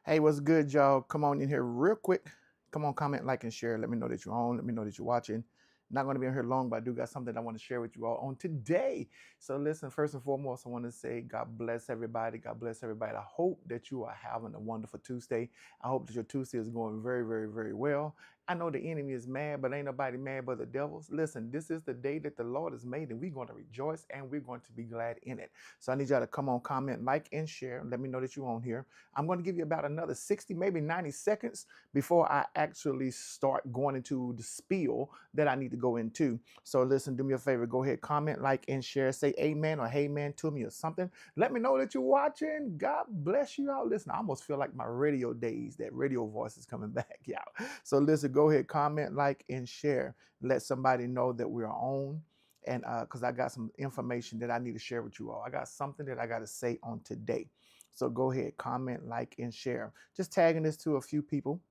Hey, what's good, y'all? Come on in here real quick. Come on, comment, like, and share. Let me know that you're on. Let me know that you're watching. Not going to be in here long, but I do got something I want to share with you all on today. So, listen, first and foremost, I want to say God bless everybody. God bless everybody. I hope that you are having a wonderful Tuesday. I hope that your Tuesday is going very, very, very well. I know the enemy is mad, but ain't nobody mad but the devils. Listen, this is the day that the Lord has made, and we're going to rejoice and we're going to be glad in it. So, I need y'all to come on, comment, like, and share. Let me know that you're on here. I'm going to give you about another 60, maybe 90 seconds before I actually start going into the spiel that I need to go into. So listen, do me a favor. Go ahead, comment, like, and share. Say amen or hey man to me or something. Let me know that you're watching. God bless you all. Listen, I almost feel like my radio days, that radio voice is coming back, y'all. So listen, go ahead, comment, like, and share. Let somebody know that we're on. And because I got some information that I need to share with you all. I got something that I got to say on today. So go ahead, comment, like, and share. Just tagging this to a few people.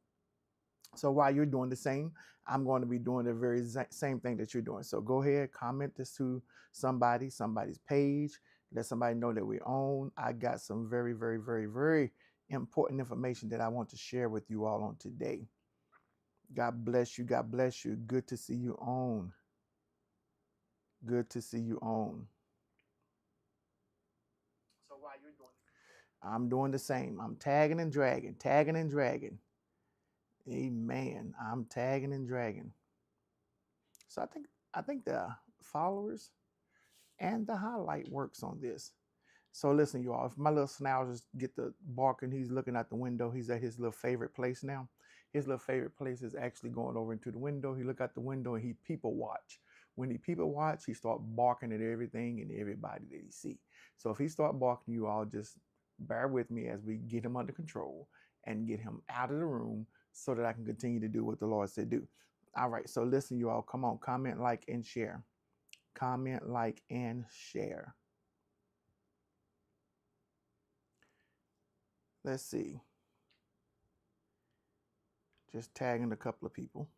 So while you're doing the same, I'm going to be doing the very same thing that you're doing. So go ahead, comment this to somebody's page. Let somebody know that we're on. I got some very, very, very, very important information that I want to share with you all on today. God bless you. God bless you. Good to see you on. Good to see you on. So while you're doing I'm doing the same. I'm tagging and dragging, tagging and dragging. Amen. I'm tagging and dragging. So I think the followers and the highlight works on this. So listen, you all, if my little schnauzers get the barking, he's looking out the window. He's at his little favorite place now. His little favorite place is actually going over into the window. He look out the window and he people watch. When he people watch, he start barking at everything and everybody that he see. So if he start barking, you all just bear with me as we get him under control and get him out of the room so that I can continue to do what the Lord said do. All right, so listen, you all, come on, comment, like, and share. Comment, like, and share. Let's see. Just tagging a couple of people.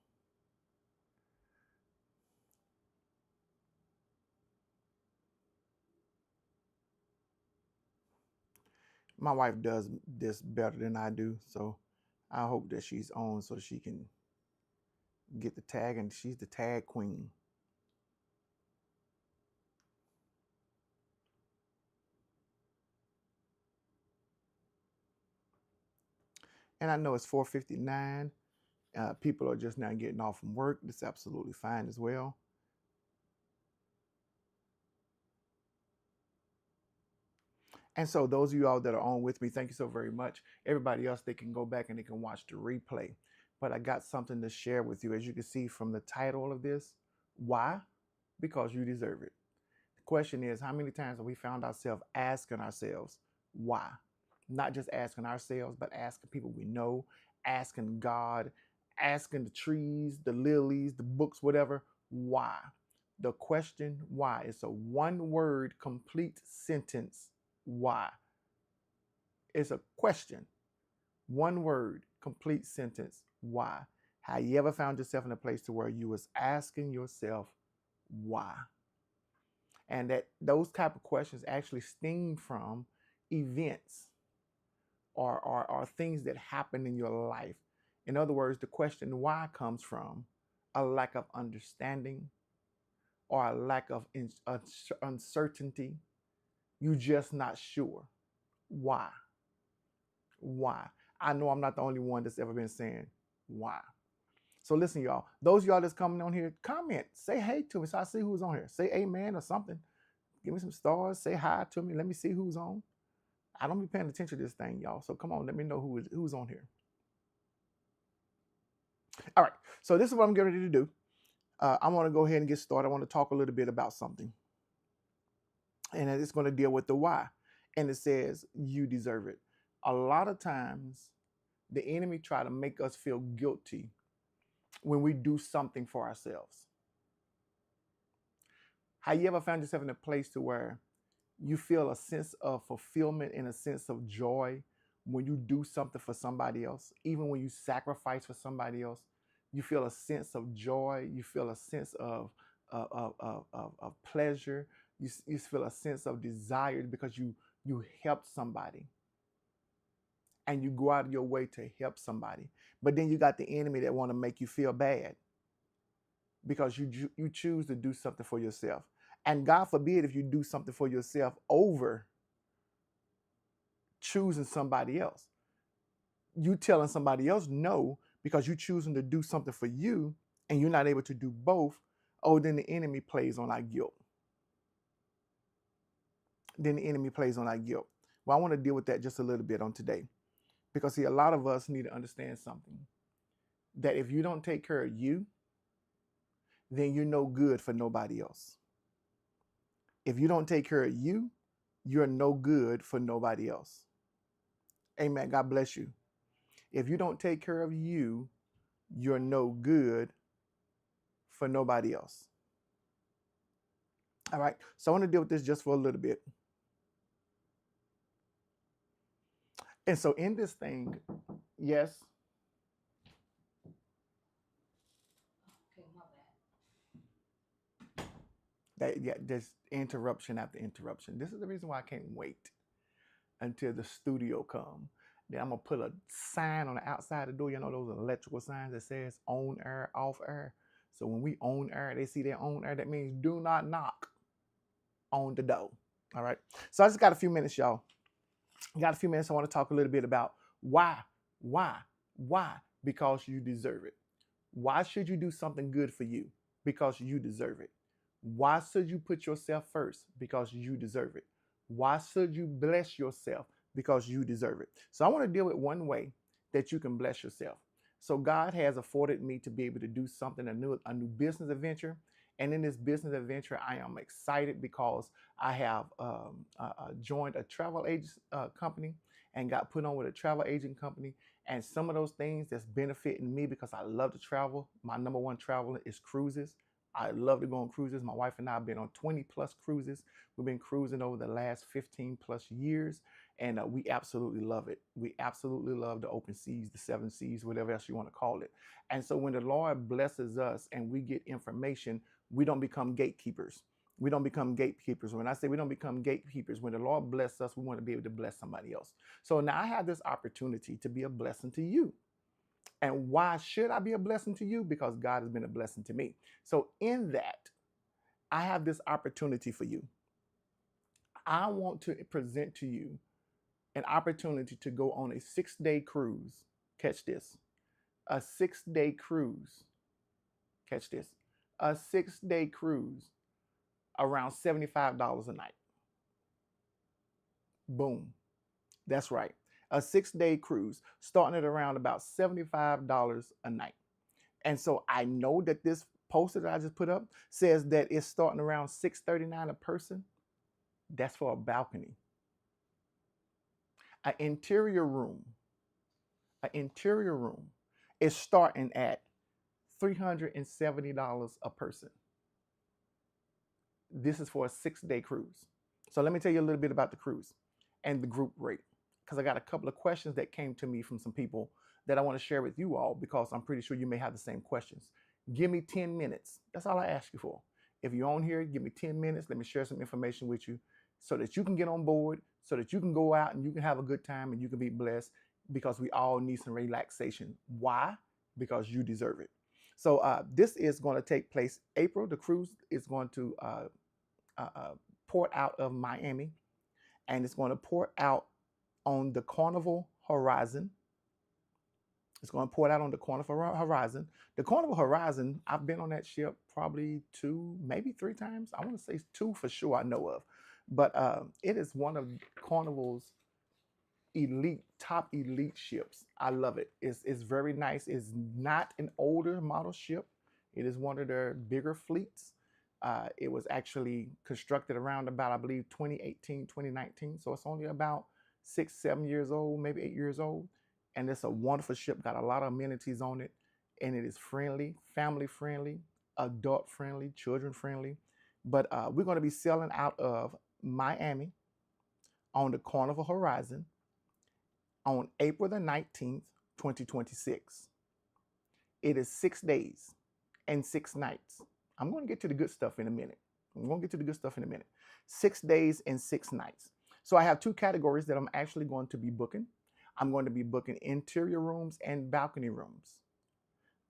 My wife does this better than I do, so I hope that she's on so she can get the tag, and she's the tag queen. And I know it's 4:59. People are just now getting off from work. That's absolutely fine as well. And so those of you all that are on with me, thank you so very much. Everybody else, they can go back and they can watch the replay. But I got something to share with you. As you can see from the title of this, why? Because you deserve it. The question is, how many times have we found ourselves asking ourselves, why? Not just asking ourselves, but asking people we know, asking God, asking the trees, the lilies, the books, whatever, why? The question why is a one word complete sentence, why? It's a question, one word complete sentence, why? Have you ever found yourself in a place to where you was asking yourself why? And that those type of questions actually stem from events or things that happen in your life. In other words, the question why comes from a lack of understanding or a lack of uncertainty. You just not sure why. Why? I know I'm not the only one that's ever been saying why. So listen, y'all. Those of y'all that's coming on here, comment, say hey to me so I see who's on here. Say amen or something. Give me some stars. Say hi to me. Let me see who's on. I don't be paying attention to this thing, y'all. So come on, let me know who's on here. All right. So this is what I'm getting ready to do. I want to go ahead and get started. I want to talk a little bit about something, and it's going to deal with the why. And it says you deserve it. A lot of times, the enemy try to make us feel guilty when we do something for ourselves. Have you ever found yourself in a place to where you feel a sense of fulfillment and a sense of joy when you do something for somebody else, even when you sacrifice for somebody else? You feel a sense of joy. You feel a sense of pleasure. You feel a sense of desire because you helped somebody. and you go out of your way to help somebody. But then you got the enemy that want to make you feel bad because you choose to do something for yourself. And God forbid if you do something for yourself over choosing somebody else. You telling somebody else no because you choosing to do something for you and you're not able to do both. Oh, then the enemy plays on our guilt. Then the enemy plays on our guilt. Well, I want to deal with that just a little bit on today. Because see, a lot of us need to understand something. That if you don't take care of you, then you're no good for nobody else. If you don't take care of you, you're no good for nobody else. Amen. God bless you. If you don't take care of you, you're no good for nobody else. All right. So I want to deal with this just for a little bit. And so in this thing, yes. Just interruption after interruption. This is the reason why I can't wait until the studio come. Then I'm gonna put a sign on the outside the door. You know those electrical signs that says on air, off air. So when we on air, they see that on air. That means do not knock on the door. All right. So I just got a few minutes, y'all. Got a few minutes. I want to talk a little bit about why. Because you deserve it. Why should you do something good for you? Because you deserve it. Why should you put yourself first? Because you deserve it. Why should you bless yourself? Because you deserve it. So I want to deal with one way that you can bless yourself. So God has afforded me to be able to do something, a new business adventure. And in this business adventure, I am excited because I have joined a travel agent company and got put on with a travel agent company. And some of those things that's benefiting me because I love to travel. My number one travel is cruises. I love to go on cruises. My wife and I have been on 20 plus cruises. We've been cruising over the last 15 plus years, and we absolutely love it. We absolutely love the open seas, the seven seas, whatever else you want to call it. And so when the Lord blesses us and we get information, we don't become gatekeepers. We don't become gatekeepers. When I say we don't become gatekeepers, when the Lord blesses us, we want to be able to bless somebody else. So now I have this opportunity to be a blessing to you. And why should I be a blessing to you? Because God has been a blessing to me. So in that, I have this opportunity for you. I want to present to you an opportunity to go on a 6-day cruise. Catch this. A 6-day cruise. Catch this. A 6-day cruise around $75 a night. Boom. That's right. A 6-day cruise starting at around about $75 a night. And so I know that this poster that I just put up says that it's starting around $639 a person. That's for a balcony. An interior room is starting at $370 a person. This is for a 6-day cruise. So let me tell you a little bit about the cruise and the group rate, because I got a couple of questions that came to me from some people that I want to share with you all, because I'm pretty sure you may have the same questions. Give me 10 minutes. That's all I ask you for. If you're on here, give me 10 minutes. Let me share some information with you so that you can get on board, so that you can go out and you can have a good time and you can be blessed, because we all need some relaxation. Why? Because you deserve it. So this is going to take place April. The cruise is going to port out of Miami, and it's going to port out on the Carnival Horizon. It's going to port out on the Carnival Horizon. The Carnival Horizon, I've been on that ship probably 2, maybe 3 times. I want to say 2 for sure I know of. But it is one of Carnival's top elite ships. I love it. It's very nice. It's not an older model ship. It is one of their bigger fleets. It was actually constructed around about, I believe, 2018, 2019. So it's only about 6, 7 years old, maybe 8 years old. And it's a wonderful ship, got a lot of amenities on it. And it is friendly, family friendly, adult friendly, children friendly. But we're going to be sailing out of Miami on the Carnival Horizon on April the 19th, 2026. It is 6 days and 6 nights. I'm going to get to the good stuff in a minute. 6 days and 6 nights. So I have 2 categories that I'm actually going to be booking. I'm going to be booking interior rooms and balcony rooms.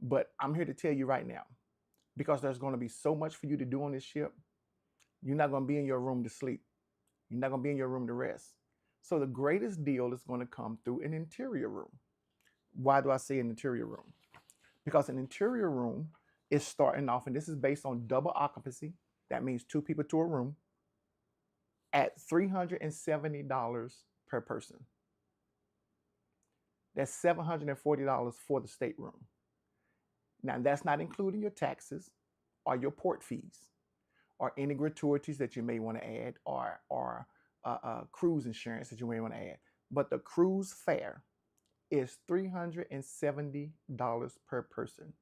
But I'm here to tell you right now, because there's going to be so much for you to do on this ship, you're not going to be in your room to sleep. You're not going to be in your room to rest. So the greatest deal is going to come through an interior room. Why do I say an interior room? Because an interior room is starting off, and this is based on double occupancy. That means 2 people to a room at $370 per person. That's $740 for the stateroom. Now, that's not including your taxes or your port fees or any gratuities that you may want to add or cruise insurance that you may want to add. But the cruise fare is $370 per person.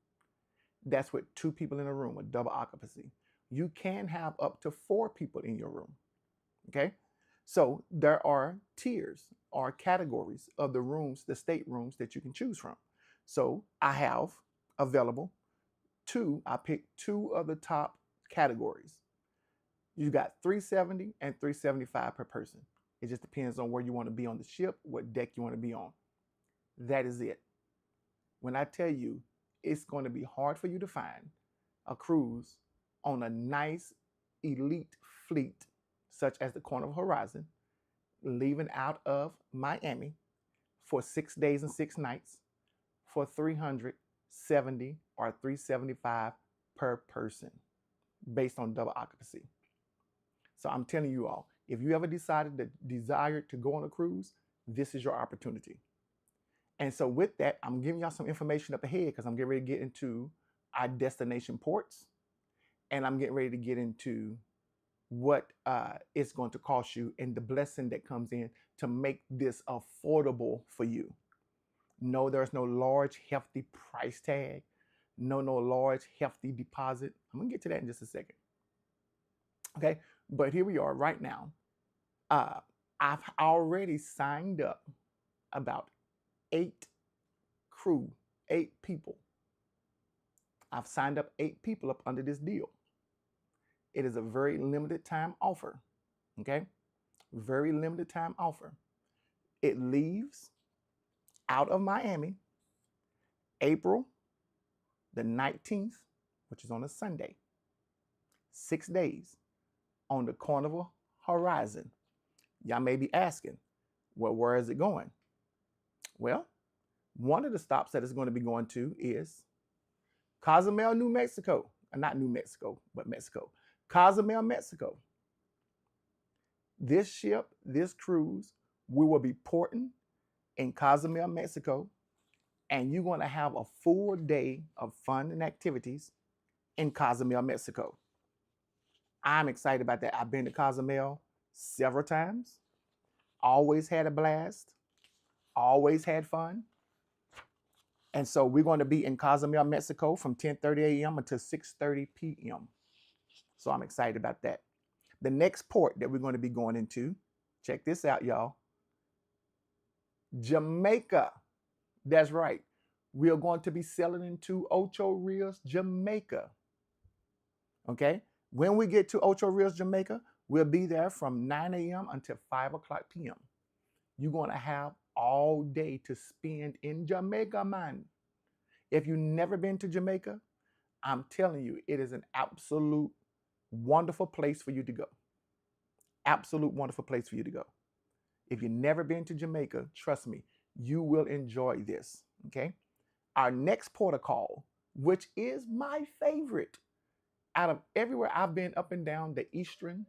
That's with 2 people in a room with double occupancy. You can have up to 4 people in your room. Okay? So there are tiers or categories of the rooms, the staterooms that you can choose from. So I have available I picked 2 of the top categories. You got $370 and $375 per person. It just depends on where you want to be on the ship, what deck you want to be on. That is it. When I tell you it's going to be hard for you to find a cruise on a nice elite fleet such as the Carnival Horizon, leaving out of Miami for 6 days and 6 nights for $370 or $375 per person based on double occupancy. So I'm telling you all, if you ever desire to go on a cruise, this is your opportunity. And so with that, I'm giving y'all some information up ahead because I'm getting ready to get into our destination ports, and I'm getting ready to get into what it's going to cost you and the blessing that comes in to make this affordable for you. No, there's no large, hefty price tag. No large, hefty deposit. I'm going to get to that in just a second. Okay, but here we are right now. I've already signed up about 8 people. I've signed up 8 people up under this deal. It is a very limited time offer. Okay, very limited time offer. It leaves out of Miami April the 19th, which is on a Sunday. 6 days on the Carnival Horizon. Y'all may be asking, well, where is it going? Well, one of the stops that it's going to be going to is Cozumel, New Mexico. Not New Mexico, but Mexico. Cozumel, Mexico. This ship, this cruise, we will be porting in Cozumel, Mexico, and you're going to have a full day of fun and activities in Cozumel, Mexico. I'm excited about that. I've been to Cozumel several times, always had a blast, always had fun. And so we're going to be in Cozumel, Mexico from 10:30 a.m. until 6:30 p.m. So I'm excited about that. The next port that we're going to be going into, check this out, y'all. Jamaica. That's right. We are going to be sailing into Ocho Rios, Jamaica. Okay? When we get to Ocho Rios, Jamaica, we'll be there from 9 a.m. until 5 o'clock p.m. You're going to have all day to spend in Jamaica, man. If you've never been to Jamaica, I'm telling you, it is an absolute wonderful place for you to go. Absolute wonderful place for you to go. If you've never been to Jamaica, trust me, you will enjoy this. Okay? Our next port of call, which is my favorite, out of everywhere I've been up and down the Eastern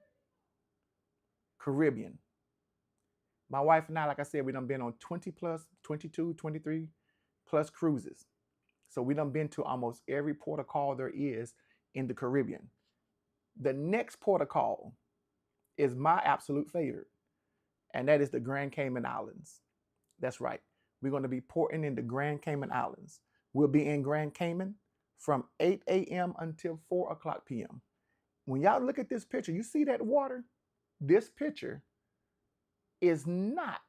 Caribbean. My wife and I, like I said, we done been on 20 plus, 22, 23 plus cruises. So we done been to almost every port of call there is in the Caribbean. The next port of call is my absolute favorite, and that is the Grand Cayman Islands. That's right. We're going to be porting in the Grand Cayman Islands. We'll be in Grand Cayman from 8 a.m. until 4 o'clock p.m. When y'all look at this picture, you see that water? This picture is not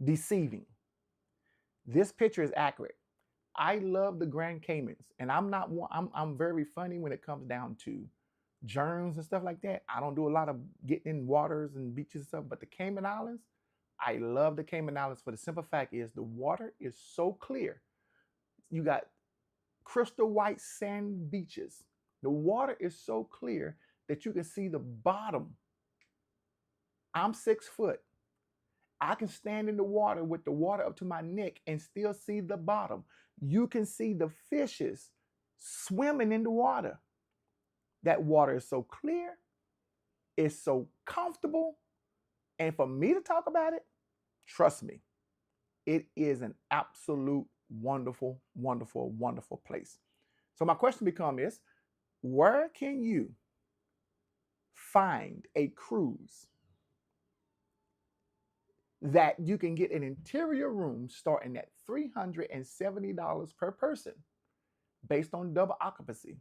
deceiving. This picture is accurate. I love the Grand Caymans, and I'm very funny when it comes down to germs and stuff like that. I don't do a lot of getting in waters and beaches and stuff, but the Cayman Islands, I love the Cayman Islands for the simple fact is the water is so clear. You got crystal white sand beaches. The water is so clear that you can see the bottom. I'm 6 foot. I can stand in the water with the water up to my neck and still see the bottom. You can see the fishes swimming in the water. That water is so clear, it's so comfortable. And for me to talk about it, trust me, it is an absolute wonderful, wonderful, wonderful place. So my question becomes where can you find a cruise that you can get an interior room starting at $370 per person based on double occupancy,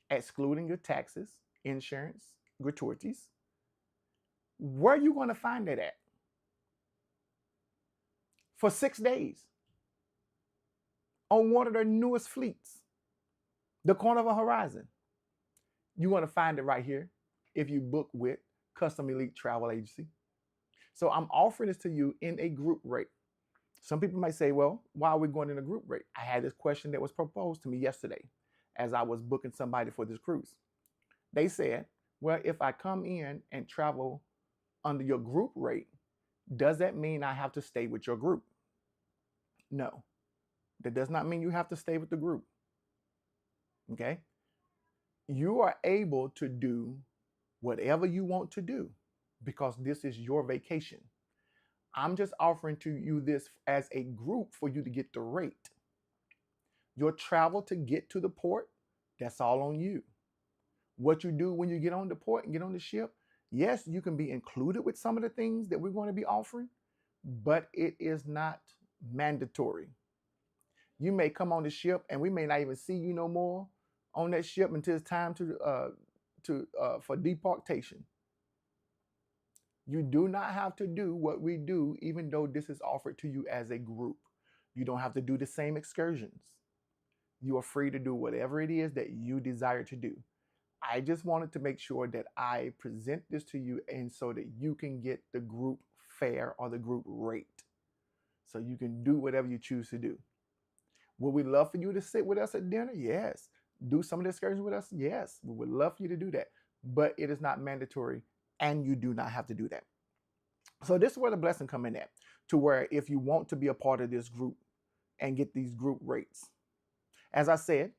excluding your taxes, insurance, gratuities? Where are you going to find that at? For 6 days on one of their newest fleets, the Carnival Horizon. You're going to find it right here if you book with Custom Elite Travel Agency. So I'm offering this to you in a group rate. Some people might say, well, why are we going in a group rate? I had this question that was proposed to me yesterday as I was booking somebody for this cruise. They said, well, if I come in and travel under your group rate, does that mean I have to stay with your group? No, that does not mean you have to stay with the group. Okay? You are able to do whatever you want to do because this is your vacation. I'm just offering to you this as a group for you to get the rate. Your travel to get to the port, that's all on you. What you do when you get on the port and get on the ship, yes, you can be included with some of the things that we're going to be offering, but it is not mandatory. You may come on the ship and we may not even see you no more on that ship until it's time for deportation. You do not have to do what we do, even though this is offered to you as a group. You don't have to do the same excursions. You are free to do whatever it is that you desire to do. I just wanted to make sure that I present this to you and so that you can get the group fare or the group rate. So you can do whatever you choose to do. Would we love for you to sit with us at dinner? Yes. Do some of the excursions with us? Yes. We would love for you to do that. But it is not mandatory and you do not have to do that. So this is where the blessing come in at, to where if you want to be a part of this group and get these group rates. As I said,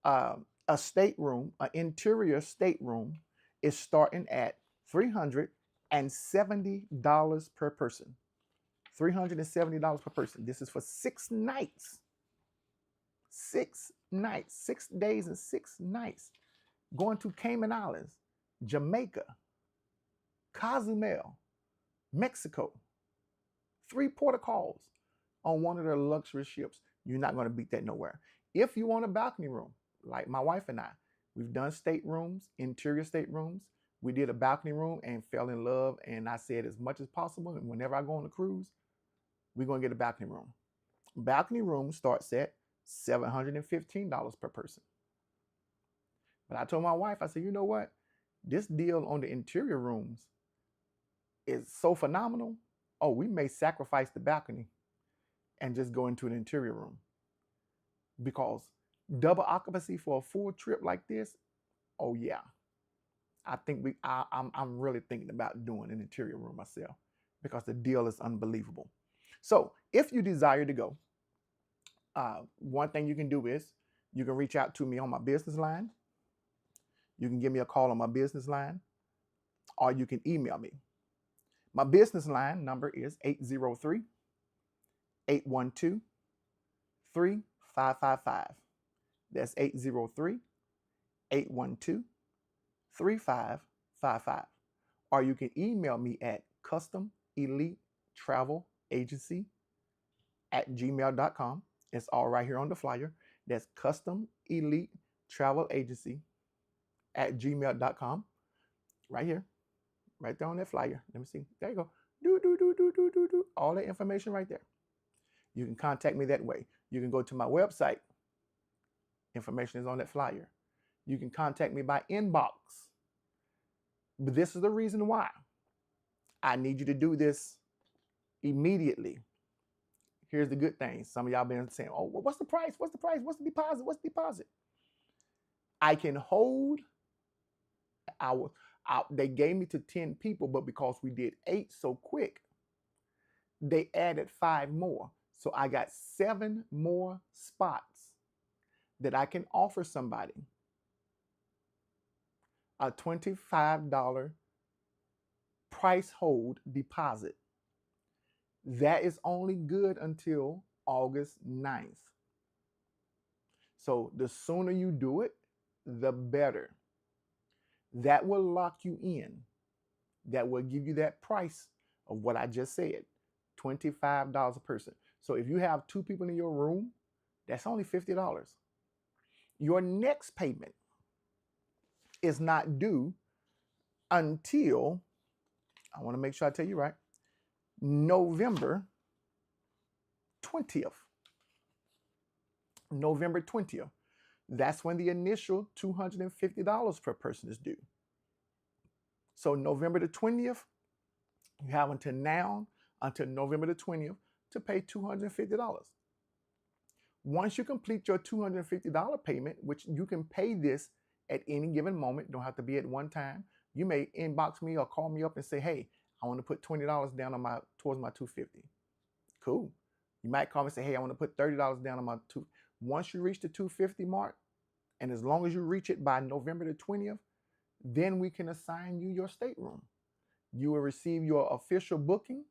a stateroom, an interior stateroom is starting at $370 per person. $370 per person. This is for 6 nights. 6 nights, 6 days and 6 nights. Going to Cayman Islands, Jamaica, Cozumel, Mexico. 3 port of calls on one of their luxury ships. You're not going to beat that nowhere. If you want a balcony room, like my wife and I, we've done staterooms, interior staterooms. We did a balcony room and fell in love. And I said, as much as possible, and whenever I go on a cruise, we're going to get a balcony room. Balcony room starts at $715 per person. But I told my wife, I said, you know what? This deal on the interior rooms is so phenomenal. Oh, we may sacrifice the balcony and just go into an interior room. Because double occupancy for a full trip like this, oh yeah. I think I'm really thinking about doing an interior room myself because the deal is unbelievable. So if you desire to go, one thing you can do is you can reach out to me on my business line. You can give me a call on my business line, or you can email me. My business line number is 803-812-3555. That's 803-812-3555. Or you can email me at customelitetravelagency@gmail.com. It's all right here on the flyer. That's customelitetravelagency@gmail.com. Right here. Right there on that flyer. Let me see. There you go. Do. All that information right there. You can contact me that way. You can go to my website. Information is on that flyer. You can contact me by inbox. But this is the reason why I need you to do this immediately. Here's the good thing. Some of y'all been saying, oh, well, what's the price? What's the price? What's the deposit? What's the deposit? I can hold they gave me to 10 people, but because we did 8 so quick, they added 5 more. So I got 7 more spots that I can offer somebody a $25 price hold deposit. That is only good until August 9th. So the sooner you do it, the better. That will lock you in. That will give you that price of what I just said, $25 a person. So if you have 2 people in your room, that's only $50. Your next payment is not due until, I want to make sure I tell you right, November 20th. November 20th. That's when the initial $250 per person is due. So November the 20th, you have until now, until November the 20th, to pay $250. Once you complete your $250 payment, which you can pay this at any given moment, don't have to be at one time. You may inbox me or call me up and say, hey, I want to put $20 down on towards my $250. Cool. You might call me and say, hey, I want to put $30 down on my $250. Once you reach the $250 mark, and as long as you reach it by November the 20th, then we can assign you your stateroom. You will receive your official booking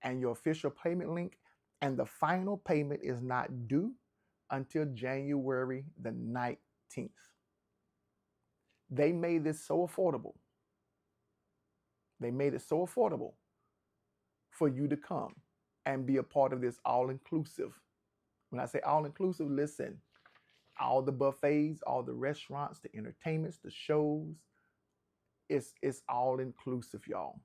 and your official payment link, and the final payment is not due until January the 19th. They made this so affordable. They made it so affordable for you to come and be a part of this all-inclusive. When I say all-inclusive, listen, all the buffets, all the restaurants, the entertainments, the shows, it's all-inclusive, y'all.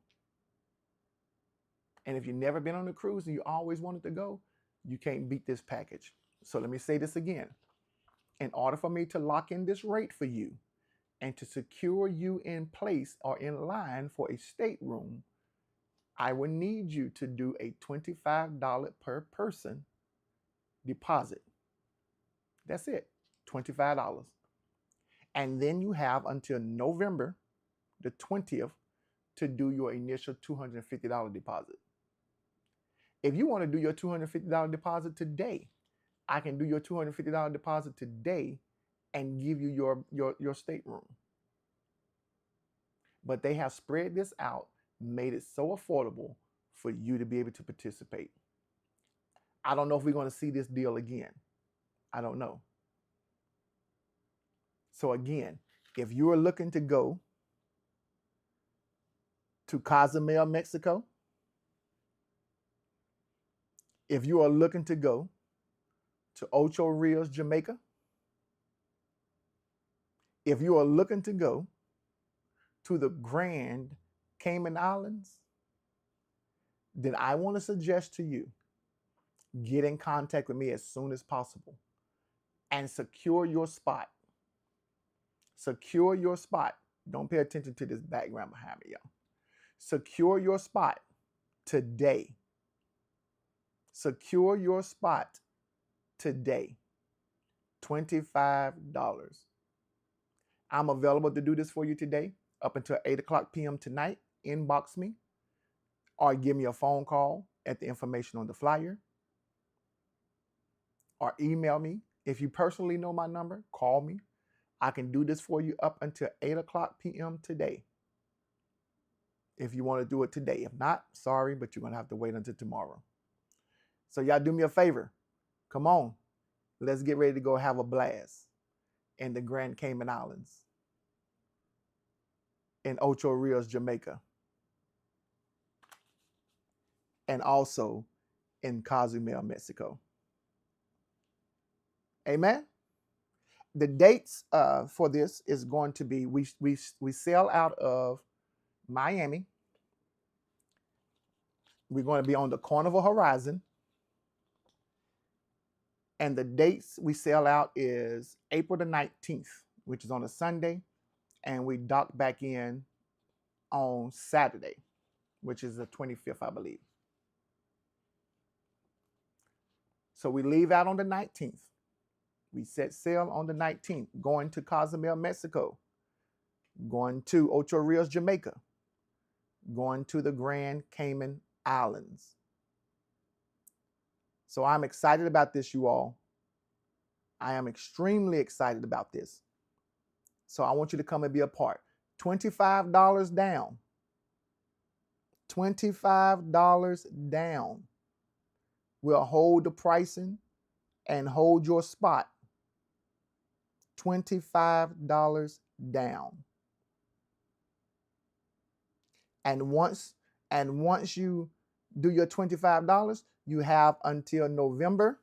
And if you've never been on a cruise and you always wanted to go, you can't beat this package. So let me say this again. In order for me to lock in this rate for you and to secure you in place or in line for a stateroom, I will need you to do a $25 per person deposit. That's it, $25. And then you have until November the 20th to do your initial $250 deposit. If you want to do your $250 deposit today, I can do your $250 deposit today and give you your stateroom. But they have spread this out, made it so affordable for you to be able to participate. I don't know if we're going to see this deal again. I don't know. So again, if you are looking to go to Cozumel, Mexico, if you are looking to go to Ocho Rios, Jamaica, if you are looking to go to the Grand Cayman Islands, then I want to suggest to you, get in contact with me as soon as possible and secure your spot. Secure your spot. Don't pay attention to this background behind me, y'all. Secure your spot today. Secure your spot today. $25. I'm available to do this for you today up until 8 o'clock p.m. tonight. Inbox me or give me a phone call at the information on the flyer or email me. If you personally know my number, call me. I can do this for you up until 8 o'clock p.m. today. If you want to do it today. If not, sorry, but you're going to have to wait until tomorrow. So y'all do me a favor. Come on. Let's get ready to go have a blast in the Grand Cayman Islands, in Ocho Rios, Jamaica, and also in Cozumel, Mexico. Amen. The dates for this is going to be, we sail out of Miami. We're going to be on the Carnival Horizon. And the dates we sail out is April the 19th, which is on a Sunday. And we dock back in on Saturday, which is the 25th, I believe. So we leave out on the 19th. We set sail on the 19th, going to Cozumel, Mexico, going to Ocho Rios, Jamaica, going to the Grand Cayman Islands. So I'm excited about this, you all. I am extremely excited about this. So I want you to come and be a part. $25 down. $25 down. We'll hold the pricing and hold your spot. $25 down. And once you do your $25, you have until November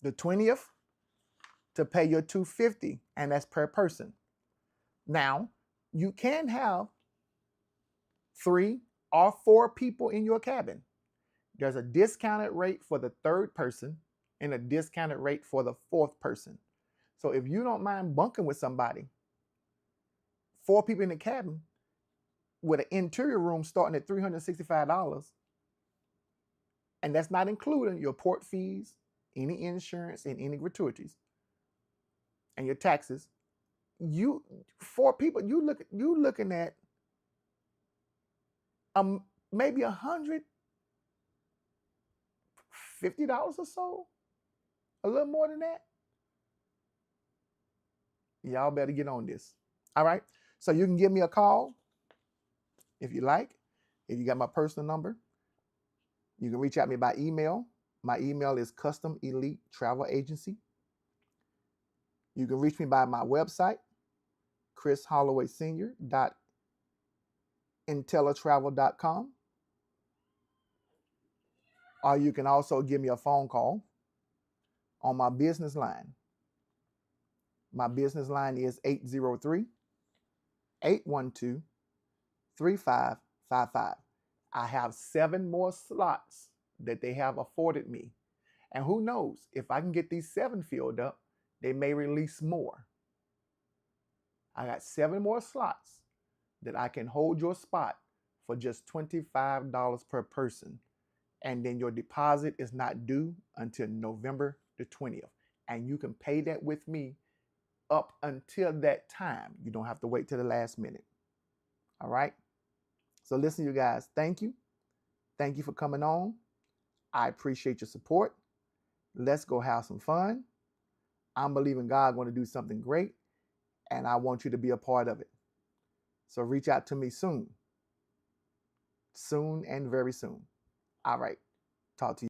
the 20th to pay your $250, and that's per person. Now, you can have 3 or 4 people in your cabin. There's a discounted rate for the 3rd person and a discounted rate for the 4th person. So if you don't mind bunking with somebody, 4 people in the cabin with an interior room starting at $365, and that's not including your port fees, any insurance, and any gratuities, and your taxes. 4 people, you looking at maybe $150 or so, a little more than that. Y'all better get on this. All right. So you can give me a call if you like. If you got my personal number, you can reach out to me by email. My email is Custom Elite Travel Agency. You can reach me by my website, chrishollowaysenior.intellitravel.com. Or you can also give me a phone call on my business line. My business line is 803-812-3555. I have 7 more slots that they have afforded me. And who knows, if I can get these 7 filled up, they may release more. I got 7 more slots that I can hold your spot for just $25 per person. And then your deposit is not due until November the 20th. And you can pay that with me up until that time. You don't have to wait till the last minute. All right? So listen, you guys, thank you. Thank you for coming on. I appreciate your support. Let's go have some fun. I'm believing God going to do something great, and I want you to be a part of it. So reach out to me soon. Soon and very soon. All right. Talk to you.